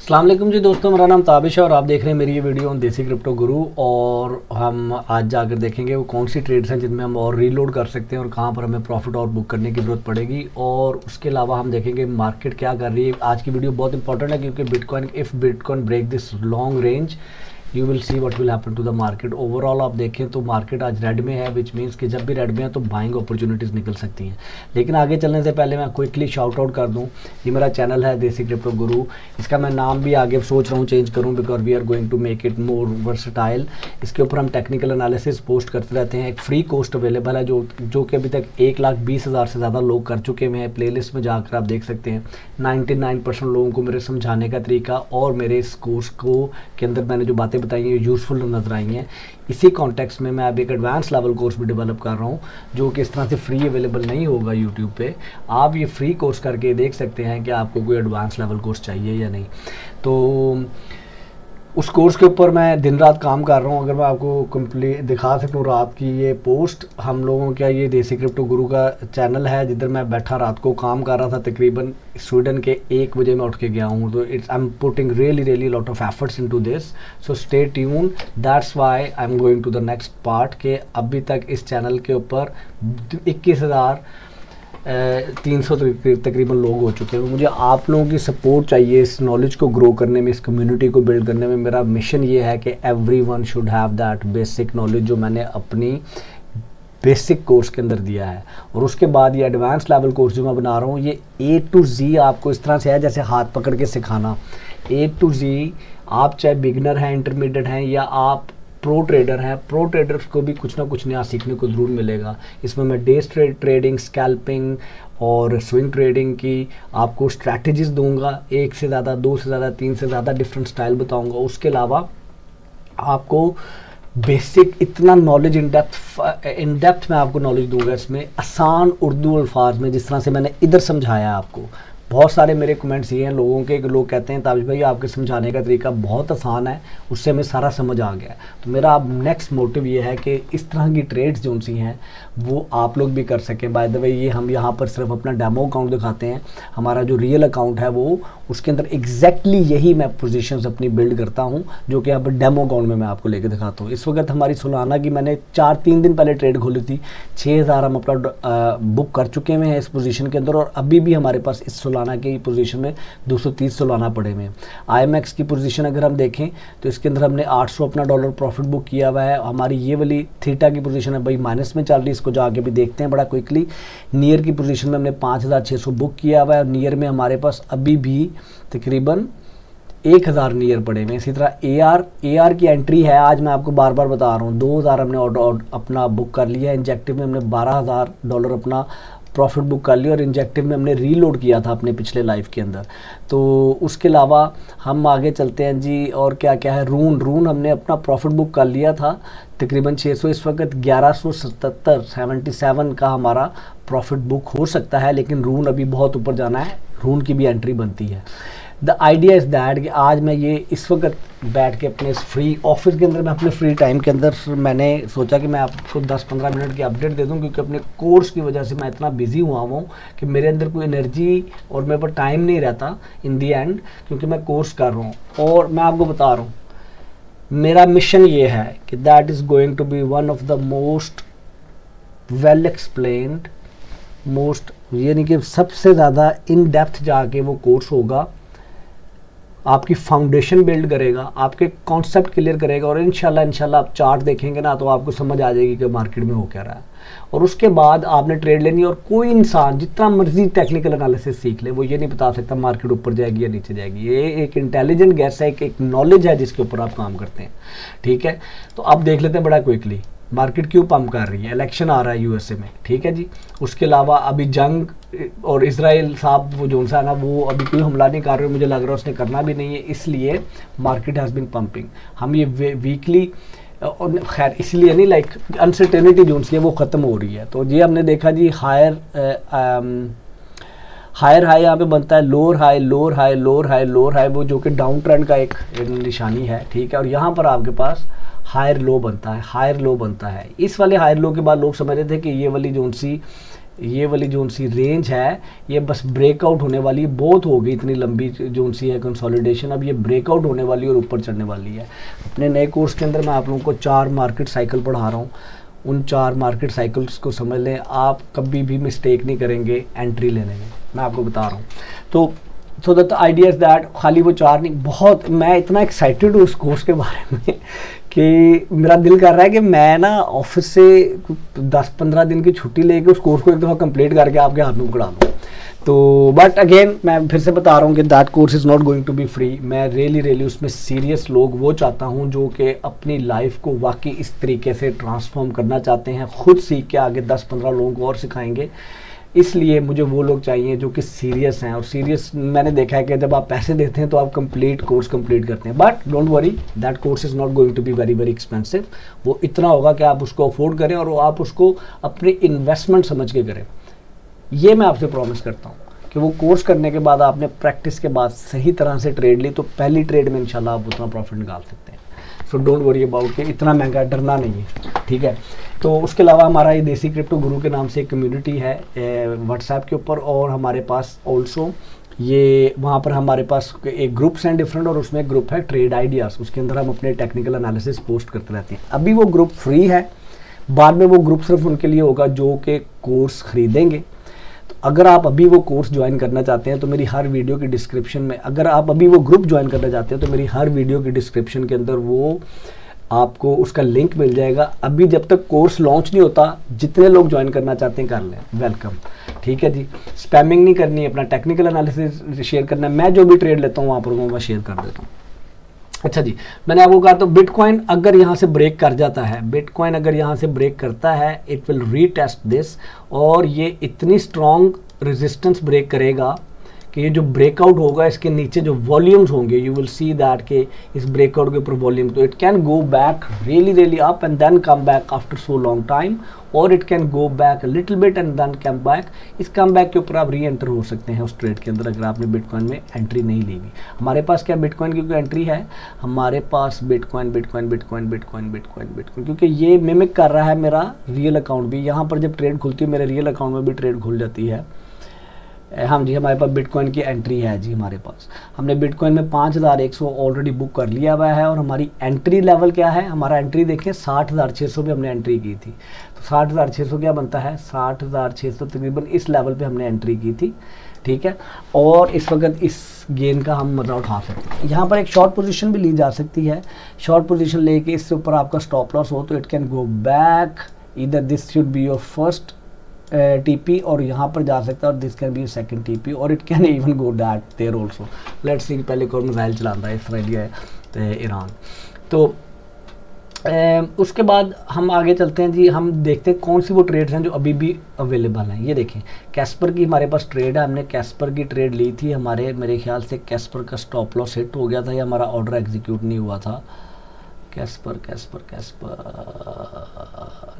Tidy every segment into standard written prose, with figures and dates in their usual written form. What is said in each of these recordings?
अस्सलाम वालेकुम जी दोस्तों, मेरा नाम ताबिश है और आप देख रहे हैं मेरी ये वीडियो ऑन देसी क्रिप्टो गुरु। और हम आज जाकर देखेंगे वो कौन सी ट्रेड्स हैं जिनमें हम और रीलोड कर सकते हैं और कहाँ पर हमें प्रॉफिट और बुक करने की ज़रूरत पड़ेगी। और उसके अलावा हम देखेंगे मार्केट क्या कर रही है। आज की वीडियो बहुत इंपॉर्टेंट है क्योंकि bitcoin break this long range you will see what will happen to the market. Overall आप देखें तो मार्केट आज रेड में है, विच मीन्स कि जब भी रेड में है तो बाइंग अपॉर्चुनिटीज़ निकल सकती हैं। लेकिन आगे चलने से पहले मैं क्विकली शाउट आउट कर दूं, ये मेरा चैनल है देसी क्रिप्टो गुरु। इसका मैं नाम भी आगे सोच रहा हूँ चेंज करूँ because we are going to make it more versatile. इसके ऊपर हम टेक्निकल एनालिसिस पोस्ट करते रहते हैं। एक फ्री कोर्स अवेलेबल है जो कि अभी तक 1,20,000 से ज़्यादा लोग कर चुके हुए हैं। प्लेलिस्ट में जाकर आप देख सकते हैं 99% लोगों को मेरे समझाने का तरीका और मेरे इस कोर्स को के अंदर मैंने जो बातें बताई हैं यूज़फुल नज़र आई हैं। इसी कॉन्टेक्स्ट में मैं अब एक एडवांस लेवल कोर्स भी डेवलप कर रहा हूँ जो कि इस तरह से फ्री अवेलेबल नहीं होगा यूट्यूब पे। आप ये फ्री कोर्स करके देख सकते हैं कि आपको कोई एडवांस लेवल कोर्स चाहिए या नहीं। तो उस कोर्स के ऊपर मैं दिन रात काम कर रहा हूँ। अगर मैं आपको कंप्लीट दिखा सकूँ रात की ये पोस्ट, हम लोगों का ये देसी क्रिप्टो गुरु का चैनल है जिधर मैं बैठा रात को काम कर रहा था। तकरीबन स्वीडन के 1 बजे मैं उठ के गया हूँ। तो it's I am putting really lot of efforts into this, so stay tune. That's why I am going to the next part के अभी तक इस चैनल के ऊपर 21,300 तकरीबन लोग हो चुके हैं। मुझे आप लोगों की सपोर्ट चाहिए इस नॉलेज को ग्रो करने में, इस कम्युनिटी को बिल्ड करने में। मेरा मिशन ये है कि everyone should have that basic knowledge जो मैंने अपनी बेसिक कोर्स के अंदर दिया है। और उसके बाद ये एडवांस लेवल कोर्स जो मैं बना रहा हूँ ये A to Z आपको इस तरह से है जैसे हाथ पकड़ के सिखाना। A to Z आप चाहे बिगनर हैं, इंटरमीडिएट हैं या आप प्रो ट्रेडर हैं, प्रो ट्रेडर्स को भी कुछ ना कुछ नया सीखने को ज़रूर मिलेगा। इसमें मैं डे ट्रेडिंग, स्कैल्पिंग और स्विंग ट्रेडिंग की आपको स्ट्रैटेजीज दूंगा। 1 से ज़्यादा, 2 से ज़्यादा, 3 से ज़्यादा डिफरेंट स्टाइल बताऊंगा। उसके अलावा आपको बेसिक इतना नॉलेज इन डेप्थ मैं आपको नॉलेज दूंगा इसमें आसान उर्दू अल्फाज में, जिस तरह से मैंने इधर समझाया आपको। बहुत सारे मेरे कमेंट्स ये हैं लोगों के, लोग कहते हैं ताबिश भाई आपके समझाने का तरीका बहुत आसान है, उससे हमें सारा समझ आ गया। तो मेरा अब नेक्स्ट मोटिव ये है कि इस तरह की ट्रेड्स जो सी हैं वो आप लोग भी कर सकें। बाय द वे ये हम यहाँ पर सिर्फ अपना डेमो अकाउंट दिखाते हैं। हमारा जो रियल अकाउंट है वो उसके अंदर एग्जैक्टली यही मैं पोजीशंस अपनी बिल्ड करता हूँ जो कि यहाँ पर डेमो अकाउंट में मैं आपको लेके दिखाता हूँ। इस वक्त हमारी सोलाना की मैंने 3 दिन पहले ट्रेड खोली थी, 6,000 हम अपना बुक कर चुके हुए हैं इस पोजीशन के अंदर। और अभी भी हमारे पास इस सोलाना की पोजीशन में 230 सोलाना पड़े हुए हैं। IMX की पोजीशन अगर हम देखें तो इसके अंदर हमने 800 अपना डॉलर प्रॉफिट बुक किया हुआ है। हमारी ये वाली थीटा की पोजीशन है भाई माइनस में चल रही है, इसको जाके भी देखते हैं बड़ा क्विकली। नियर की पोजीशन में हमने 5,600 बुक किया हुआ है और नियर में हमारे पास अभी भी तकरीबन 1,000 नियर पड़े हुए। इसी तरह AR की एंट्री है, आज मैं आपको बार बार बता रहा हूँ 2,000 हमने अपना बुक कर लिया है। इंजेक्टिव में हमने 12,000 डॉलर अपना प्रॉफिट बुक कर लिया और इंजेक्टिव में हमने रीलोड किया था अपने पिछले लाइफ के अंदर। तो उसके अलावा हम आगे चलते हैं जी। और क्या क्या है, रून हमने अपना प्रॉफिट बुक कर लिया था तकरीबन 600। इस वक्त 1177 का हमारा प्रॉफिट बुक हो सकता है, लेकिन रून अभी बहुत ऊपर जाना है, रून की भी एंट्री बनती है। द आइडिया इज़ दैट कि आज मैं ये इस वक्त बैठ के अपने फ्री ऑफिस के अंदर मैं अपने फ्री टाइम के अंदर मैंने सोचा कि मैं आपको 10-15 मिनट की अपडेट दे दूं, क्योंकि अपने कोर्स की वजह से मैं इतना बिजी हुआ हूँ कि मेरे अंदर कोई एनर्जी और मेरे पर टाइम नहीं रहता इन दी एंड, क्योंकि मैं कोर्स कर रहा हूँ। और मैं आपको बता रहा हूँ मेरा मिशन ये है कि that is going to be one of the most well explained यानी कि सबसे ज़्यादा इन डेप्थ जाके वो कोर्स होगा, आपकी फाउंडेशन बिल्ड करेगा, आपके कॉन्सेप्ट क्लियर करेगा। और इंशाल्लाह आप चार्ट देखेंगे ना तो आपको समझ आ जाएगी कि मार्केट में हो क्या रहा है। और उसके बाद आपने ट्रेड लेनी है। और कोई इंसान जितना मर्जी टेक्निकल एनालिसिस सीख ले वो ये नहीं बता सकता मार्केट ऊपर जाएगी या नीचे जाएगी। ये एक इंटेलिजेंट गैस है, एक नॉलेज है जिसके ऊपर आप काम करते हैं। ठीक है, तो अब देख लेते हैं बड़ा क्विकली मार्केट क्यों पंप कर रही है। इलेक्शन आ रहा है USA में, ठीक है जी। उसके अलावा अभी जंग और इजराइल साहब वो जो सा है ना वो अभी कोई हमला नहीं कर रहे, मुझे लग रहा है उसने करना भी नहीं है, इसलिए मार्केट हैज़ बीन पंपिंग। हम ये वीकली और खैर इसलिए नहीं, लाइक अनसर्टेनिटी जो है वो ख़त्म हो रही है। तो ये हमने देखा जी हायर हाई यहाँ पे बनता है, lower high lower high lower high lower high, वो जो कि डाउन ट्रेंड का एक निशानी है। ठीक है, और यहाँ पर आपके पास हायर लो बनता है, हायर लो बनता है। इस वाले हायर लो के बाद लोग समझ रहे थे कि ये वाली जो सी ये वाली जो सी रेंज है ये बस ब्रेकआउट होने वाली है, बहुत हो गई इतनी लंबी जो सी है कंसोलिडेशन, अब ये ब्रेकआउट होने वाली है और ऊपर चढ़ने वाली है। अपने नए कोर्स के अंदर मैं आप लोगों को 4 मार्केट साइकिल पढ़ा रहा हूँ, उन 4 मार्केट साइकिल्स को समझ लें, आप कभी भी मिस्टेक नहीं करेंगे एंट्री लेने में, मैं आपको बता रहा हूँ। तो so that idea is that खाली वो 4 नहीं, बहुत मैं इतना एक्साइटेड हूँ उस कोर्स के बारे में कि मेरा दिल कर रहा है कि मैं ना ऑफिस से 10-15 दिन की छुट्टी लेके उस कोर्स को एक दफ़ा कंप्लीट करके आपके हाथ में पकड़ा दूँ। तो बट अगेन मैं फिर से बता रहा हूँ कि that course is not going to be free. मैं रियली उसमें सीरियस लोग वो चाहता हूँ जो कि अपनी लाइफ को वाकई इस तरीके से ट्रांसफॉर्म करना चाहते हैं, खुद सीख के आगे 10-15 लोगों को और सिखाएंगे। इसलिए मुझे वो लोग चाहिए जो कि सीरियस हैं, और सीरियस मैंने देखा है कि जब आप पैसे देते हैं तो आप कंप्लीट कोर्स कंप्लीट करते हैं, but don't worry that course is not going to be very expensive. वो इतना होगा कि आप उसको अफोर्ड करें और आप उसको अपनी इन्वेस्टमेंट समझ के करें। ये मैं आपसे प्रॉमिस करता हूँ कि वो कोर्स करने के बाद आपने प्रैक्टिस के बाद सही तरह से ट्रेड ली तो पहली ट्रेड में इंशाल्लाह आप उतना प्रॉफिट निकाल सकते हैं। सो डोंट वरी अबाउट कि इतना महंगा, डरना नहीं है, ठीक है। तो उसके अलावा हमारा ये देसी क्रिप्टो गुरु के नाम से एक कम्युनिटी है व्हाट्सएप के ऊपर, और हमारे पास ऑल्सो ये वहाँ पर हमारे पास एक ग्रुप्स हैं डिफरेंट, और उसमें एक ग्रुप है ट्रेड आइडियाज़, उसके अंदर हम अपने टेक्निकल एनालिसिस पोस्ट करते रहते हैं। अभी वो ग्रुप फ्री है, बाद में वो ग्रुप सिर्फ उनके लिए होगा जो कि कोर्स खरीदेंगे। तो अगर आप अभी वो कोर्स ज्वाइन करना चाहते हैं तो मेरी हर वीडियो की डिस्क्रिप्शन में, अगर आप अभी वो ग्रुप ज्वाइन करना चाहते हैं तो मेरी हर वीडियो की डिस्क्रिप्शन के अंदर वो आपको उसका लिंक मिल जाएगा। अभी जब तक कोर्स लॉन्च नहीं होता, जितने लोग ज्वाइन करना चाहते हैं कर लें, वेलकम, ठीक है जी। स्पैमिंग नहीं करनी है, अपना टेक्निकल एनालिसिस शेयर करना है। मैं जो भी ट्रेड लेता हूँ वहाँ पर मैं शेयर कर देता हूँ। अच्छा जी, मैंने आपको कहा तो बिटकॉइन अगर यहाँ से ब्रेक कर जाता है, बिटकॉइन अगर यहाँ से ब्रेक करता है, इट विल रीटेस्ट दिस, और ये इतनी स्ट्रॉन्ग रेजिस्टेंस ब्रेक करेगा कि ये जो ब्रेकआउट होगा इसके नीचे जो वॉल्यूम्स होंगे, यू विल सी दैट के इस ब्रेकआउट के ऊपर वॉल्यूम, तो it can go back really up and then come back after so long time, और it can go back little bit and then come back. इस come back के ऊपर आप री एंटर हो सकते हैं उस ट्रेड के अंदर अगर आपने बिटकॉइन में एंट्री नहीं ली हुई। हमारे पास क्या बिटकॉइन की कोई एंट्री है, हमारे पास बिटकॉइन क्योंकि ये मिमिक कर रहा है मेरा रियल अकाउंट भी। यहाँ पर जब ट्रेड खुलती है मेरे रियल अकाउंट में भी ट्रेड खुल जाती है। हाँ जी, हमारे पास बिटकॉइन की एंट्री है जी, हमारे पास हमने बिटकॉइन में 5100 ऑलरेडी बुक कर लिया हुआ है, और हमारी एंट्री लेवल क्या है, हमारा एंट्री देखिए 60,600 पे हमने एंट्री की थी। तो 60,600 क्या बनता है, 60,600 तकरीबन इस लेवल पे हमने एंट्री की थी, ठीक है। और इस वक्त इस गेन का हम मजा उठा सकते हैं। यहाँ पर एक शॉर्ट पोजीशन भी ली जा सकती है, शॉर्ट पोजीशन लेके इससे ऊपर आपका स्टॉप लॉस हो तो इट कैन गो बैक, इधर this should be your first TP, और यहाँ पर जा सकता है, और this can be second TP, और it can even go that there also. Let's see पहले कौन मिसाइल चलाता है, इसराइल है ईरान। तो उसके बाद हम आगे चलते हैं जी, हम देखते हैं कौन सी वो ट्रेड्स हैं जो अभी भी अवेलेबल हैं। ये देखें कैस्पर की हमारे पास ट्रेड है, हमने कैस्पर की ट्रेड ली थी, हमारे मेरे ख्याल से कैस्पर का स्टॉप लॉस हिट हो गया था या हमारा ऑर्डर एग्जीक्यूट नहीं हुआ था। कैस्पर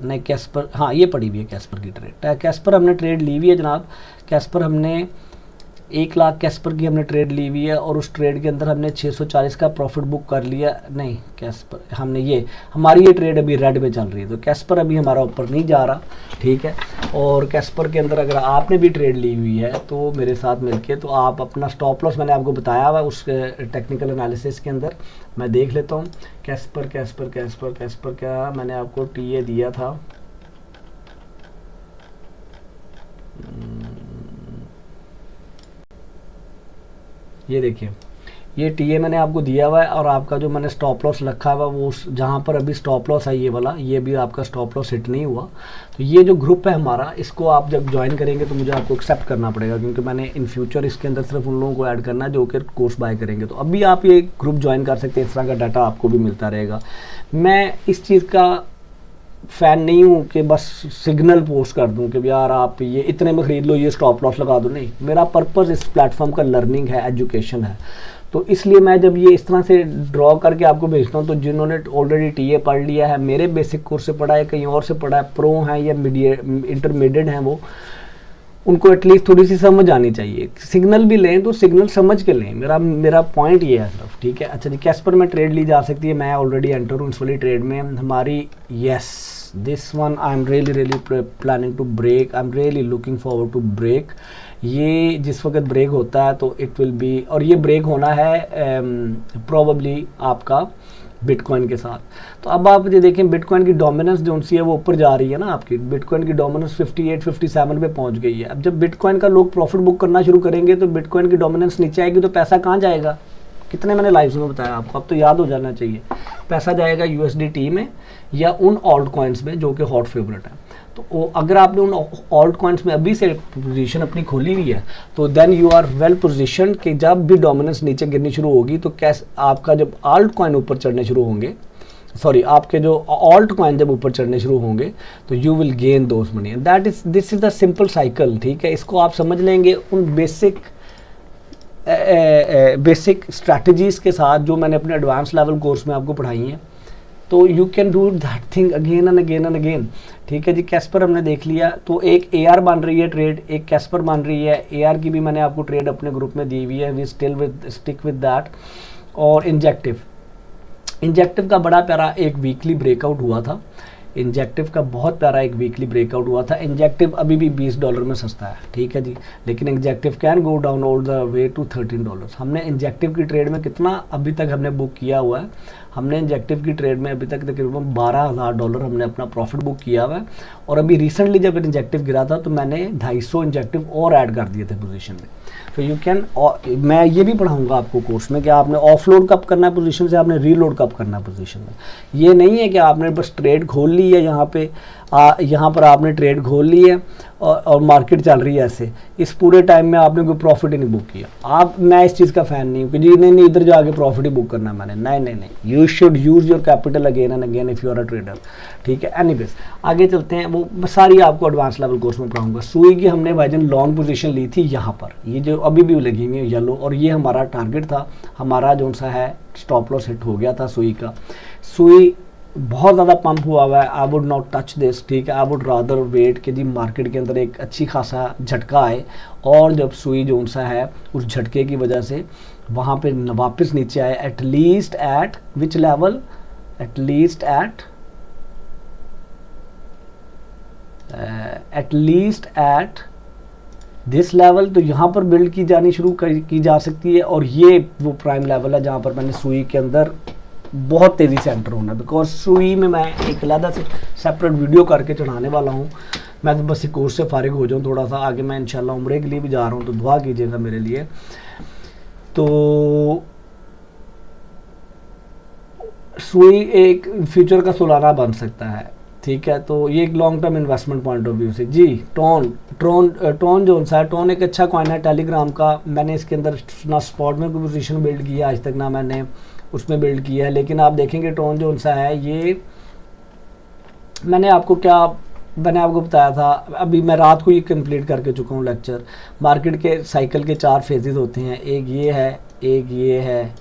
नहीं, कैस्पर हाँ ये पड़ी हुई है कैस्पर की ट्रेड। कैस्पर हमने ट्रेड ली हुई है जनाब, कैस्पर हमने 1 लाख कैस्पर की हमने ट्रेड ली हुई है, और उस ट्रेड के अंदर हमने 640 का प्रॉफिट बुक कर लिया। नहीं कैस्पर हमने ये हमारी ये ट्रेड अभी रेड में चल रही है, तो कैस्पर अभी हमारा ऊपर नहीं जा रहा, ठीक है। और कैस्पर के अंदर अगर आपने भी ट्रेड ली हुई है तो मेरे साथ मिलके तो आप अपना स्टॉप लॉस मैंने आपको बताया हुआ उस टेक्निकल एनालिसिस के अंदर, मैं देख लेता हूँ। कैस्पर क्या मैंने आपको टीए दिया था, ये देखिए ये टीए मैंने आपको दिया हुआ है, और आपका जो मैंने स्टॉप लॉस रखा हुआ वो जहाँ पर अभी स्टॉप लॉस है ये वाला, ये भी आपका स्टॉप लॉस हिट नहीं हुआ। तो ये जो ग्रुप है हमारा, इसको आप जब ज्वाइन करेंगे तो मुझे आपको एक्सेप्ट करना पड़ेगा, क्योंकि मैंने इन फ्यूचर इसके अंदर सिर्फ उन लोगों को ऐड करना है जो कि कोर्स बाय करेंगे। तो अभी आप ये ग्रुप ज्वाइन कर सकते हैं, इस तरह का डाटा आपको भी मिलता रहेगा। मैं इस चीज़ का फ़ैन नहीं हूँ कि बस सिग्नल पोस्ट कर दूँ कि यार आप ये इतने में ख़रीद लो, ये स्टॉप लॉस लगा दो, नहीं। मेरा पर्पज़ इस प्लेटफॉर्म का लर्निंग है, एजुकेशन है। तो इसलिए मैं जब ये इस तरह से ड्रॉ करके आपको भेजता हूँ तो जिन्होंने ऑलरेडी टीए पढ़ लिया है, मेरे बेसिक कोर्स से पढ़ा है, कहीं और से पढ़ा है, प्रो हैं या इंटरमीडिएट हैं, वो उनको एटलीस्ट थोड़ी सी समझ आनी चाहिए। सिग्नल भी लें तो सिग्नल समझ के लें, मेरा पॉइंट ये है सिर्फ, ठीक है। अच्छा जी, कैस्पर में ट्रेड ली जा सकती है, मैं ऑलरेडी एंटर हूँ इस वाली ट्रेड में हमारी। Yes this one I am really planning to break, I am really looking forward to break. ये जिस वक्त ब्रेक होता है तो इट विल बी, और ये ब्रेक होना है प्रोबेबली आपका बिटकॉइन के साथ। तो अब आप ये देखें बिटकॉइन की डोमिनेंस जो सी है वो ऊपर जा रही है ना, आपकी बिटकॉइन की डोमिनेंस 58-57 पे पहुंच गई है। अब जब बिटकॉइन का लोग प्रॉफिट बुक करना शुरू करेंगे तो बिटकॉइन की डोमिनेंस नीचे आएगी, तो पैसा कहाँ जाएगा? कितने मैंने लाइव्स में बताया आपको, अब तो याद हो जाना चाहिए। पैसा जाएगा USDT में या उन ऑल्ट कॉइन्स में जो कि हॉट फेवरेट है। तो अगर आपने उन ऑल्ट कॉइन्स में अभी से पोजीशन अपनी खोली हुई है तो then you are well position कि जब भी डोमिनेंस नीचे गिरनी शुरू होगी तो कैसे आपका जब ऑल्ट कॉइन ऊपर चढ़ने शुरू होंगे, सॉरी आपके जो ऑल्ट कॉइन जब ऊपर चढ़ने शुरू होंगे तो you will gain those money. That is, this is the simple cycle, ठीक है। इसको आप समझ लेंगे उन बेसिक स्ट्रैटेजीज के साथ जो मैंने अपने एडवांस लेवल कोर्स में आपको पढ़ाई हैं, तो you can do that thing again and again and again, ठीक है जी। कैस्पर हमने देख लिया, तो एक AR बन रही है ट्रेड, एक कैस्पर बन रही है। AR की भी मैंने आपको ट्रेड अपने ग्रुप में दी हुई है, वी स्टिक विद दैट। और इंजेक्टिव का बड़ा प्यारा एक वीकली ब्रेकआउट हुआ था, इंजेक्टिव का बहुत प्यारा एक वीकली ब्रेकआउट हुआ था। इंजेक्टिव अभी भी $20 में सस्ता है, ठीक है जी, लेकिन Injective can go down all the way to $13। हमने इंजेक्टिव की ट्रेड में कितना अभी तक हमने बुक किया हुआ है, हमने इंजेक्टिव की ट्रेड में अभी तक तकरीबन $12,000 हमने अपना प्रॉफिट बुक किया हुआ है। और अभी रिसेंटली जब इंजेक्टिव गिरा था तो मैंने 250 इंजेक्टिव और ऐड कर दिए थे पोजीशन में। तो यू कैन, मैं ये भी पढ़ाऊंगा आपको कोर्स में कि आपने ऑफलोड कब करना है पोजीशन से, आपने रीलोड कब करना है पोजीशन में। ये नहीं है कि आपने बस ट्रेड खोल ली है यहाँ पर आपने ट्रेड खोल ली है और मार्केट चल रही है ऐसे, इस पूरे टाइम में आपने कोई प्रॉफिट ही नहीं बुक किया। मैं इस चीज़ का फ़ैन नहीं हूँ कि जी नहीं इधर जाके प्रॉफिट ही बुक करना है मैंने, नहीं, you should use your capital again and again if you are a trader, ठीक है। एनीवेज आगे चलते हैं, वो सारी आपको एडवांस लेवल कोर्स में पढ़ाऊंगा। सुई की हमने भाईजान लॉन्ग पोजीशन ली थी यहाँ पर, ये जो अभी भी लगी हुई है येलो, और ये हमारा टारगेट था, हमारा जो सा है स्टॉप लॉस हिट हो गया था सुई का। सुई बहुत ज़्यादा पंप हुआ हुआ है, I would not touch this, ठीक है। आई वुड रादर वेट कि जी मार्केट के अंदर एक अच्छी खासा झटका आए, और जब सुई जो सा है उस झटके की वजह से वहाँ पे वापस नीचे आए, at least eight which level, at least at this level. तो यहाँ पर बिल्ड की जानी शुरू की जा सकती है, और ये वो प्राइम लेवल है जहाँ पर मैंने सुई के अंदर बहुत तेज़ी से एंटर होना है, बिकॉज सुई में मैं एक अलग से सेपरेट वीडियो करके चढ़ाने वाला हूँ। मैं तो बस इस कोर्स से फारिग हो जाऊँ थोड़ा सा, आगे मैं इंशाल्लाह उम्रे के लिए भी जा रहा हूँ, तो दुआ कीजिएगा मेरे लिए। तो सुई एक फ्यूचर का सुलाना बन सकता है, ठीक है। तो ये एक long term investment point of view से जी। टोन जो सा है, टोन एक अच्छा कॉइन है टेलीग्राम का। मैंने इसके अंदर ना स्पॉट में कोई पोजीशन बिल्ड किया आज तक, ना मैंने उसमें बिल्ड किया है, लेकिन आप देखेंगे टोन जो सा है, ये मैंने आपको बताया था, अभी मैं रात को ये कंप्लीट करके चुका हूँ लेक्चर। मार्केट के साइकिल के 4 फेजेस होते हैं, एक ये है, एक ये है,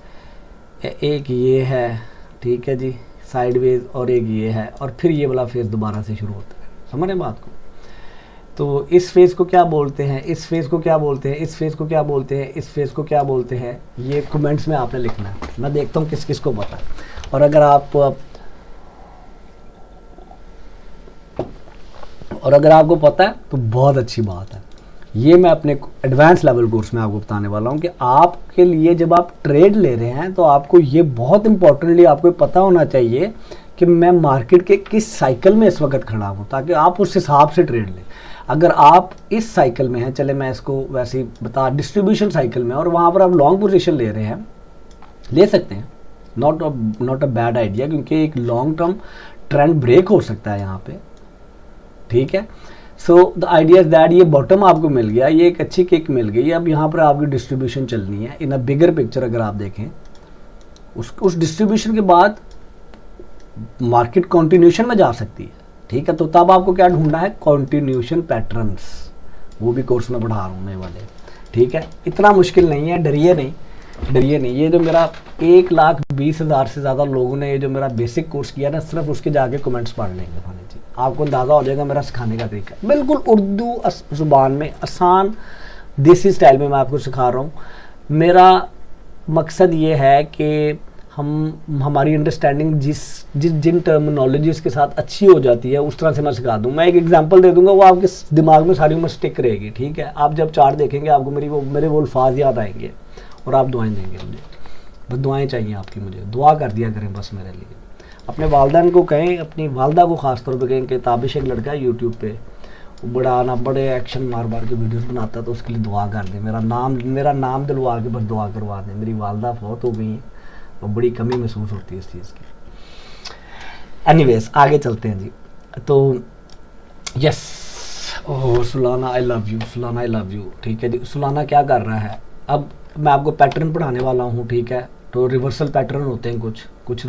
एक ये है, ठीक है जी, साइडवेज, और एक ये है, और फिर ये वाला फेज़ दोबारा से शुरू होता है। समझ रहे बात को? तो इस फेज़ को क्या बोलते हैं, इस फेज़ को क्या बोलते हैं, इस फेज़ को क्या बोलते हैं, इस फेज़ को क्या बोलते हैं, ये कमेंट्स में आपने लिखना है। मैं देखता हूँ किस किस को पता है, और अगर आपको पता है तो बहुत अच्छी बात है। ये मैं अपने एडवांस लेवल कोर्स में आपको बताने वाला हूँ कि आपके लिए जब आप ट्रेड ले रहे हैं तो आपको ये बहुत इंपॉर्टेंटली आपको पता होना चाहिए कि मैं मार्केट के किस साइकिल में इस वक्त खड़ा हूँ, ताकि आप उस हिसाब से ट्रेड लें। अगर आप इस साइकिल में हैं, चले मैं इसको वैसे ही डिस्ट्रीब्यूशन साइकिल में, और वहाँ पर आप लॉन्ग पोजीशन ले रहे हैं, ले सकते हैं, नॉट अ बैड आइडिया, क्योंकि एक लॉन्ग टर्म ट्रेंड ब्रेक हो सकता है यहाँ पे, ठीक है। So the idea is that ये बॉटम आपको मिल गया, ये एक अच्छी किक मिल गई, अब यहाँ पर आपकी डिस्ट्रीब्यूशन चलनी है इन अ बिगर पिक्चर। अगर आप देखें उस डिस्ट्रीब्यूशन के बाद मार्केट कंटिन्यूशन में जा सकती है, ठीक है। तो तब आपको क्या ढूंढना है, कंटिन्यूशन पैटर्न्स, वो भी कोर्स में पढ़ा रहा हूँ मैं वाले, ठीक है। इतना मुश्किल नहीं है, डरिए नहीं। ये जो मेरा 1,20,000 से ज़्यादा लोगों ने ये जो मेरा बेसिक कोर्स किया ना, सिर्फ उसके जाके कमेंट्स पढ़ लेंगे भाने जी, आपको अंदाज़ा हो जाएगा मेरा सिखाने का तरीका। बिल्कुल उर्दू ज़ुबान में, आसान देसी स्टाइल में मैं आपको सिखा रहा हूँ। मेरा मकसद ये है कि हमारी अंडरस्टैंडिंग जिन टर्मिनोलॉजीज़ के साथ अच्छी हो जाती है उस तरह से मैं सिखा दूँ। मैं एक एग्जांपल दे दूंगा, वो आपके दिमाग में सारी उम्र स्टिक रहेगी, ठीक है। आप जब चार्ट देखेंगे आपको मेरे वो अल्फाज याद आएंगे और आप दुआएं देंगे मुझे। बस दुआएं चाहिए आपकी, मुझे दुआ कर दिया करें बस मेरे लिए। अपने वालदैन को कहें, अपनी वालदा को ख़ास तौर पे कहें कि ताबिश एक लड़का है यूट्यूब पे, बड़े एक्शन मार के वीडियोस बनाता है, तो उसके लिए दुआ कर दें, मेरा नाम दिलवा के बस दुआ करवा दें। मेरी वालदा फौत हो गई है और बड़ी कमी महसूस होती है इस चीज़ की। एनीवेज आगे चलते हैं जी। तो yes, oh Solana I love you, Solana I love you, ठीक है जी। सुलाना क्या कर रहा है, अब मैं आपको पैटर्न पढ़ाने वाला हूँ, ठीक है। तो रिवर्सल पैटर्न होते हैं, कुछ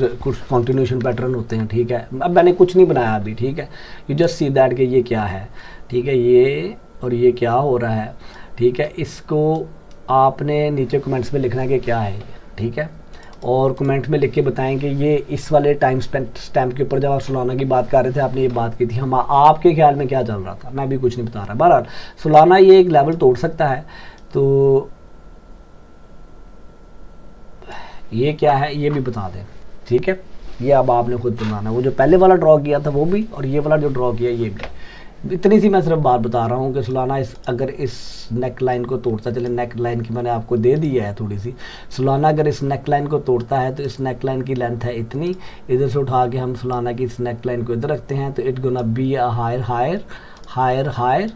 कॉन्टिन्यूशन पैटर्न होते हैं, ठीक है। अब मैंने कुछ नहीं बनाया अभी, ठीक है। यू जस्ट सी दैट कि ये क्या है, ठीक है, ये और ये क्या हो रहा है, ठीक है। इसको आपने नीचे कमेंट्स में लिखना है कि क्या है ये, ठीक है। और कमेंट में लिख के बताएं कि ये इस वाले टाइम स्टैम्प के ऊपर जब आप सुलाना की बात कर रहे थे, आपने ये बात की थी, हम आपके ख्याल में क्या चल रहा था। मैं भी कुछ नहीं बता रहा। बहरहाल सुलाना ये एक लेवल तोड़ सकता है, तो ये क्या है ये भी बता दें, ठीक है। ये अब आपने खुद बनाना है, वो जो पहले वाला ड्रॉ किया था वो भी, और ये वाला जो ड्रॉ किया ये भी। इतनी सी मैं सिर्फ बात बता रहा हूँ कि सुलाना अगर इस नेक लाइन को तोड़ता, चले नेक लाइन की मैंने आपको दे दी है थोड़ी सी। सुलाना अगर इस नेक लाइन को तोड़ता है तो इस नेक लाइन की लेंथ है इतनी, इधर से उठा के हम सुलाना की इस नेक लाइन को इधर रखते हैं, तो it gonna be a higher higher higher higher,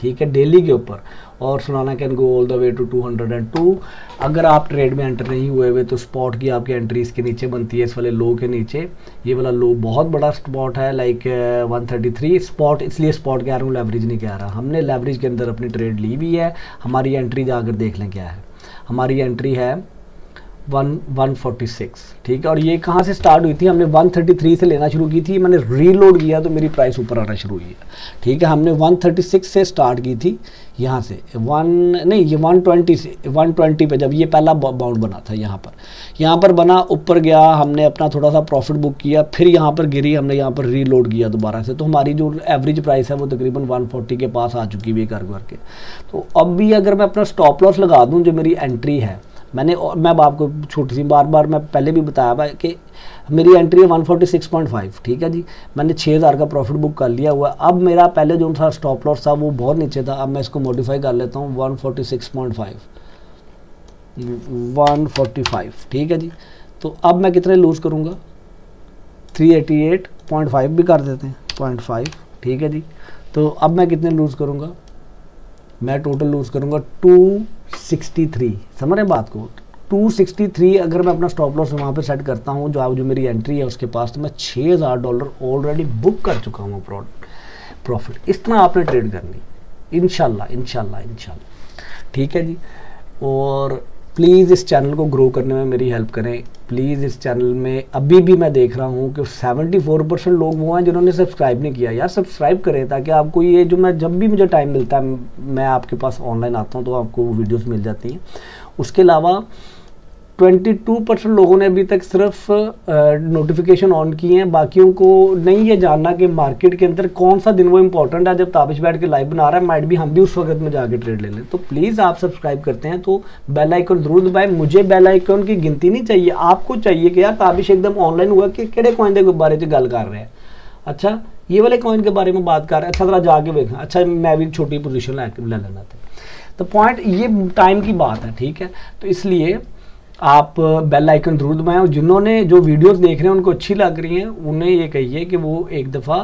ठीक है, डेली के ऊपर। और Solana can go all the way to 202। अगर आप ट्रेड में एंटर नहीं हुए हुए तो स्पॉट की आपकी एंट्री इसके नीचे बनती है, इस वाले लो के नीचे। ये वाला लो बहुत बड़ा स्पॉट है, लाइक 133 स्पॉट। इसलिए स्पॉट कह रहा हूँ, लेवरेज नहीं कह रहा। हमने लेवरेज के अंदर अपनी ट्रेड ली भी है। हमारी एंट्री जाकर देख लें क्या है। हमारी एंट्री है 146, ठीक है। और ये कहाँ से स्टार्ट हुई थी, हमने 133 से लेना शुरू की थी, मैंने रीलोड किया तो मेरी प्राइस ऊपर आना शुरू हुई है, ठीक है। हमने 136 से स्टार्ट की थी, यहाँ से ये 120 पे जब ये पहला बाउंड बना था, यहाँ पर बना, ऊपर गया, हमने अपना थोड़ा सा प्रॉफिट बुक किया, फिर यहाँ पर गिरी, हमने यहाँ पर रीलोड किया दोबारा से। तो हमारी जो एवरेज प्राइस है वो तकरीबन 140 के पास आ चुकी हुई कर करके। तो अब भी अगर मैं अपना स्टॉप लॉस लगा दूँ, जो मेरी एंट्री है, मैं अब आपको छोटी सी बार मैं पहले भी बताया था कि मेरी एंट्री है 146.5, ठीक है जी। मैंने 6000 का प्रॉफिट बुक कर लिया हुआ। अब मेरा पहले जो था स्टॉप लॉस था वो बहुत नीचे था, अब मैं इसको मॉडिफाई कर लेता हूँ 146.5, 145, ठीक है जी। तो अब मैं कितने लूज़ करूँगा, 388.5 भी कर देते हैं, 0.5, ठीक है जी। तो अब मैं कितने लूज़ करूँगा, मैं टोटल लूज़ करूँगा 263। समझ रहे बात को, 263 अगर मैं अपना स्टॉप लॉस वहाँ पे सेट करता हूँ, जो मेरी एंट्री है उसके पास, तो मैं $6000 ऑलरेडी बुक कर चुका हूँ प्रॉफिट। इस तरह आपने ट्रेड करनी, इंशाल्लाह, ठीक है जी। और प्लीज़ इस चैनल को ग्रो करने में मेरी हेल्प करें। प्लीज़ इस चैनल में अभी भी मैं देख रहा हूँ कि 74% लोग वो हैं जिन्होंने सब्सक्राइब नहीं किया। यार सब्सक्राइब करें ताकि आपको ये जो मैं जब भी मुझे टाइम मिलता है मैं आपके पास ऑनलाइन आता हूँ तो आपको वीडियोस मिल जाती हैं। उसके अलावा 22% लोगों ने अभी तक सिर्फ नोटिफिकेशन ऑन किए हैं, बाकियों को नहीं ये जानना कि मार्केट के अंदर कौन सा दिन वो इंपॉर्टेंट है जब ताबिश बैठ के लाइव बना रहा है, माइट भी हम भी उस वक्त में जाके ट्रेड ले लें। तो प्लीज़ आप सब्सक्राइब करते हैं तो बेल आइकन जरूर दबाएं। मुझे बेल आइकन की गिनती नहीं चाहिए, आपको चाहिए कि यार ताबिश एकदम ऑनलाइन हुआ कि केड़े कॉइन के बारे में गल कर रहे हैं, अच्छा ये वाले कॉइन के बारे में बात कर रहे हैं, अच्छा जरा जाके देखना, अच्छा मैं भी छोटी पोजीशन ले लेना था। तो पॉइंट ये टाइम की बात है, ठीक है। तो इसलिए आप बेल आइकन जरूर दबाएं और जिन्होंने जो वीडियोस देख रहे हैं उनको अच्छी लग रही हैं उन्हें ये कहिए कि वो एक दफ़ा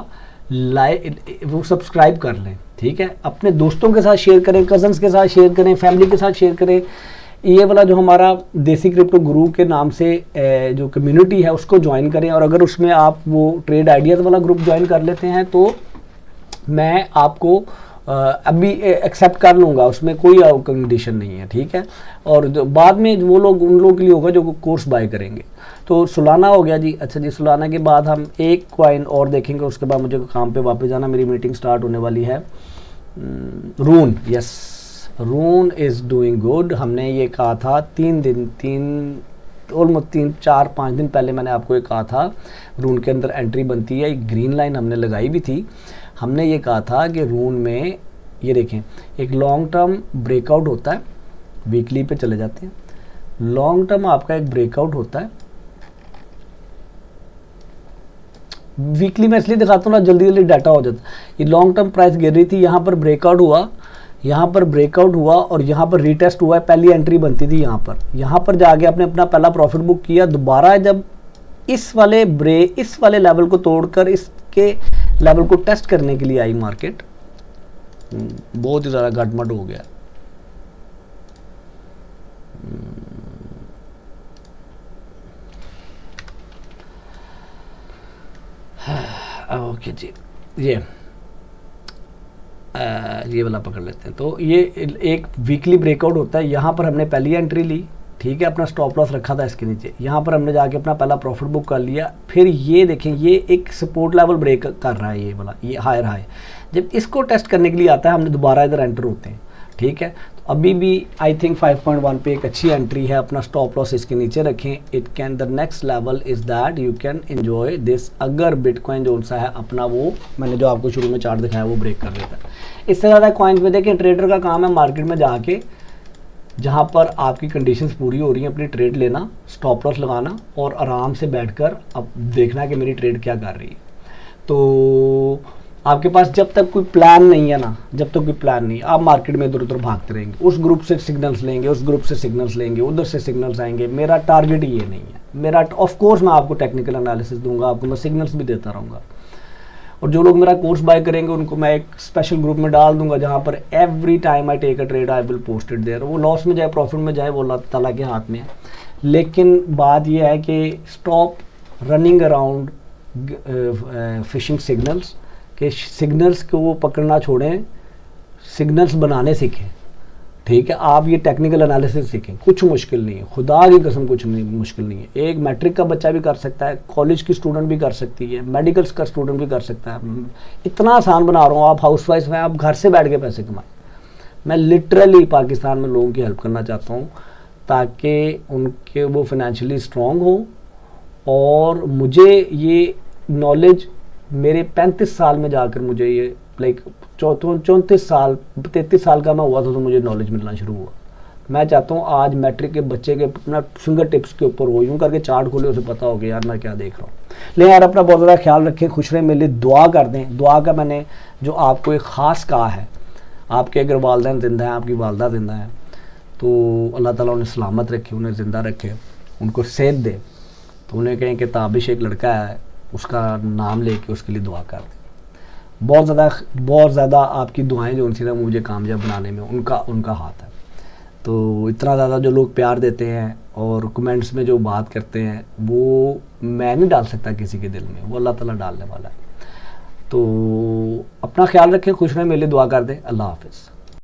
वो सब्सक्राइब कर लें, ठीक है। अपने दोस्तों के साथ शेयर करें, कज़न्स के साथ शेयर करें, फैमिली के साथ शेयर करें। ये वाला जो हमारा देसी क्रिप्टो गुरु के नाम से जो कम्युनिटी है उसको ज्वाइन करें, और अगर उसमें आप वो ट्रेड आइडियाज़ वाला ग्रुप ज्वाइन कर लेते हैं तो मैं आपको अभी एक्सेप्ट कर लूँगा, उसमें कोई कंडीशन नहीं है, ठीक है। और जो बाद में वो लोग उन लोगों के लिए होगा जो कोर्स बाय करेंगे। तो सुलाना हो गया जी। अच्छा जी, सुलाना के बाद हम एक कॉइन और देखेंगे, उसके बाद मुझे काम पे वापस जाना, मेरी मीटिंग स्टार्ट होने वाली है। रून, यस रून इज़ डूइंग गुड। हमने ये कहा था 3-4-5 दिन पहले मैंने आपको ये कहा था रून के अंदर एंट्री बनती है, एक ग्रीन लाइन हमने लगाई भी थी। हमने ये कहा था कि रून में ये देखें एक लॉन्ग टर्म ब्रेकआउट होता है, वीकली पे चले जाते हैं, लॉन्ग टर्म आपका एक ब्रेकआउट होता है वीकली मैं इसलिए दिखाता हूँ ना, जल्दी जल्दी डाटा हो जाता। ये लॉन्ग टर्म प्राइस गिर रही थी, यहाँ पर ब्रेकआउट हुआ, यहाँ पर ब्रेकआउट हुआ और यहाँ पर रीटेस्ट हुआ है। पहली एंट्री बनती थी यहाँ पर जाके आपने अपना पहला प्रॉफिट बुक किया। दोबारा जब इस वाले लेवल को तोड़कर इसके लेवल को टेस्ट करने के लिए आई मार्केट, बहुत ही ज़्यादा गटमट हो गया। ओके जी, ये वाला पकड़ लेते हैं। तो ये एक वीकली ब्रेकआउट होता है। यहाँ पर हमने पहली एंट्री ली, ठीक है, अपना स्टॉप लॉस रखा था इसके नीचे, यहाँ पर हमने जाके अपना पहला प्रॉफिट बुक कर लिया। फिर ये देखें, ये एक सपोर्ट लेवल ब्रेक कर रहा है, ये वाला, ये हायर हाई। जब इसको टेस्ट करने के लिए आता है, हमने दोबारा इधर एंटर होते हैं, ठीक है। तो अभी भी आई थिंक 5.1 पे एक अच्छी एंट्री है। अपना स्टॉप लॉस इसके नीचे रखें। It can, the next level is that you can enjoy this. अगर बिटकॉइन जो सा है अपना, वो मैंने जो आपको शुरू में चार्ट दिखाया वो ब्रेक कर लेता है। इससे ज़्यादा कॉइन्स में देखें, ट्रेडर का काम है मार्केट में जाके, जहाँ पर आपकी कंडीशंस पूरी हो रही हैं, अपनी ट्रेड लेना, स्टॉप लॉस लगाना और आराम से बैठकर अब देखना कि मेरी ट्रेड क्या कर रही है। तो आपके पास जब तक कोई प्लान नहीं है ना, जब तक कोई प्लान नहीं, आप मार्केट में इधर उधर भागते रहेंगे, उस ग्रुप से सिग्नल्स लेंगे, उस ग्रुप से सिग्नल्स लेंगे, उधर से सिग्नल्स आएंगे। मेरा टारगेट ये नहीं है। मेरा, ऑफ कोर्स मैं आपको टेक्निकल एनालिसिस दूंगा, आपको मैं सिग्नल्स भी देता रहूँगा। और जो लोग मेरा कोर्स बाय करेंगे उनको मैं एक स्पेशल ग्रुप में डाल दूंगा, जहाँ पर every time I take a trade I will post it there. वो लॉस में जाए प्रॉफिट में जाए, वो अल्लाह ताला के हाथ में है। लेकिन बात यह है कि stop running around fishing signals, के सिग्नल्स को पकड़ना छोड़ें, सिग्नल्स बनाने सीखें, ठीक है। आप ये टेक्निकल एनालिसिस सीखें, कुछ मुश्किल नहीं है, खुदा की कसम कुछ नहीं मुश्किल नहीं है। एक मैट्रिक का बच्चा भी कर सकता है, कॉलेज की स्टूडेंट भी कर सकती है, मेडिकल्स का स्टूडेंट भी कर सकता है। इतना आसान बना रहा हूँ। आप हाउसवाइफ हैं, आप घर से बैठ के पैसे कमाएं। मैं लिटरली पाकिस्तान में लोगों की हेल्प करना चाहता हूँ ताकि उनके वो फाइनेंशियली स्ट्रॉन्ग हो। और मुझे ये नॉलेज मेरे 35 साल में जाकर मुझे ये लाइक 34 साल 33 साल का मैं हुआ था तो मुझे नॉलेज मिलना शुरू हुआ। मैं चाहता हूँ आज मैट्रिक के बच्चे के अपना फिंगर टिप्स के ऊपर हो, यूँ करके चार्ट खोले, उसे पता हो गया यार मैं क्या देख रहा हूँ। लेकिन यार अपना बहुत ज़्यादा ख्याल रखें, खुश रहें, मेरे लिए दुआ कर दें। दुआ का मैंने जो आपको एक ख़ास कहा है, आपके अगर वालिदैन ज़िंदा हैं, आपकी वालदा ज़िंदा है, तो अल्लाह ताला उन्हें सलामत रखे, उन्हें ज़िंदा रखे, उनको सेहत दे। तो उन्हें कहें कि ताबिश एक लड़का है, उसका नाम लेके उसके लिए दुआ कर दें। बहुत ज़्यादा आपकी दुआएं जो उनसे ना मुझे कामयाब बनाने में उनका हाथ है। तो इतना ज़्यादा जो लोग प्यार देते हैं और कमेंट्स में जो बात करते हैं, वो मैं नहीं डाल सकता किसी के दिल में, वो अल्लाह ताला डालने वाला है। तो अपना ख्याल रखें, खुश रहें, मेरे लिए दुआ कर दें। अल्लाह हाफ़िज़।